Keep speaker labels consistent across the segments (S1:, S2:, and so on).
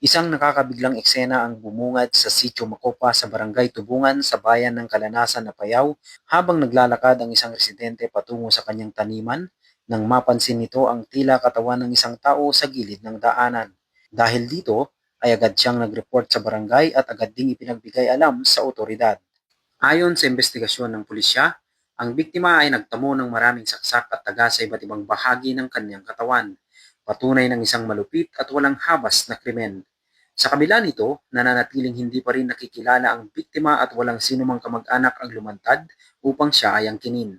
S1: Isang nakakabiglang eksena ang bumungad sa Sitio Macopa sa Barangay Tubungan sa bayan ng Kalanasan, Apayao habang naglalakad ang isang residente patungo sa kanyang taniman nang mapansin nito ang tila katawan ng isang tao sa gilid ng daanan. Dahil dito ay agad siyang nag-report sa barangay at agad ding ipinagbigay alam sa otoridad. Ayon sa investigasyon ng pulisya, ang biktima ay nagtamo ng maraming saksak at taga sa iba't ibang bahagi ng kanyang katawan, patunay ng isang malupit at walang habas na krimen. Sa kabila nito, nananatiling hindi pa rin nakikilala ang biktima at walang sinumang kamag-anak ang lumantad upang siya ay angkinin.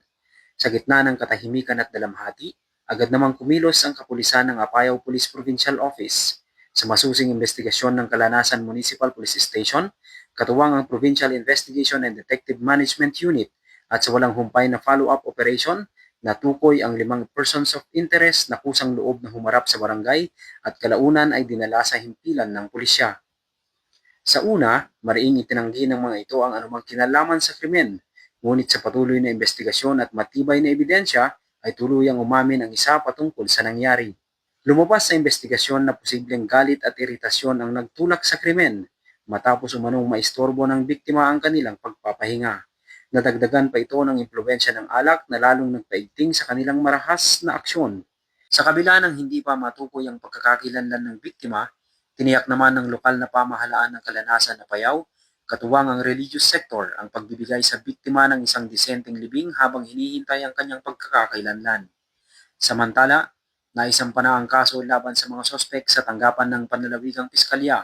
S1: Sa gitna ng katahimikan at dalamhati, agad namang kumilos ang kapulisan ng Apayao Police Provincial Office. Sa masusing investigasyon ng Kalanasan Municipal Police Station, katuwang ang Provincial Investigation and Detective Management Unit at sa walang humpay na follow-up operation, natukoy ang 5 persons of interest na kusang loob na humarap sa barangay at kalaunan ay dinala sa himpilan ng pulisya. Sa una, mariing itinanggi ng mga ito ang anumang kinalaman sa krimen, ngunit sa patuloy na investigasyon at matibay na ebidensya ay tuluyang umamin ang isa patungkol sa nangyari. Lumabas sa investigasyon na posibleng galit at iritasyon ang nagtulak sa krimen matapos umanong maistorbo ng biktima ang kanilang pagpapahinga. Nadagdagan pa ito ng impluwensya ng alak na lalong nagpaigting sa kanilang marahas na aksyon. Sa kabila ng hindi pa matukoy ang pagkakakilanlan ng biktima, tiniyak naman ng lokal na pamahalaan ng Kalanasan na Apayao, katuwang ang religious sector ang pagbibigay sa biktima ng isang disenteng libing habang hinihintay ang kanyang pagkakakilanlan. Samantala, naisampa na ang kaso laban sa mga sospek sa tanggapan ng panlalawigang piskalya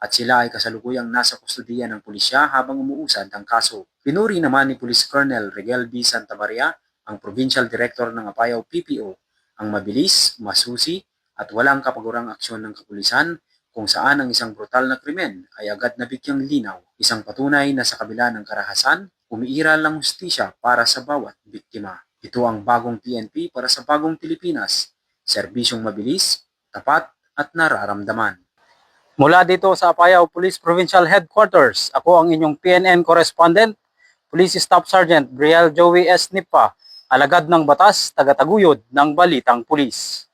S1: at sila ay kasalukuyang nasa kustudiya ng pulisya habang umuusad ang kaso. Pinuri naman ni Police Colonel Rigel B. Santamaria, ang Provincial Director ng Apayao PPO, ang mabilis, masusi at walang kapagurang aksyon ng kapulisan kung saan ang isang brutal na krimen ay agad nabigyang linaw, isang patunay na sa kabila ng karahasan, umiiral ang hustisya para sa bawat biktima. Ito ang bagong PNP para sa bagong Pilipinas, serbisyong mabilis, tapat at nararamdaman. Mula dito sa Apayao Police Provincial Headquarters, ako ang inyong PNN correspondent, Police Staff Sergeant Briel Joey S. Nipa, alagad ng batas, tagataguyod ng Balitang Pulis.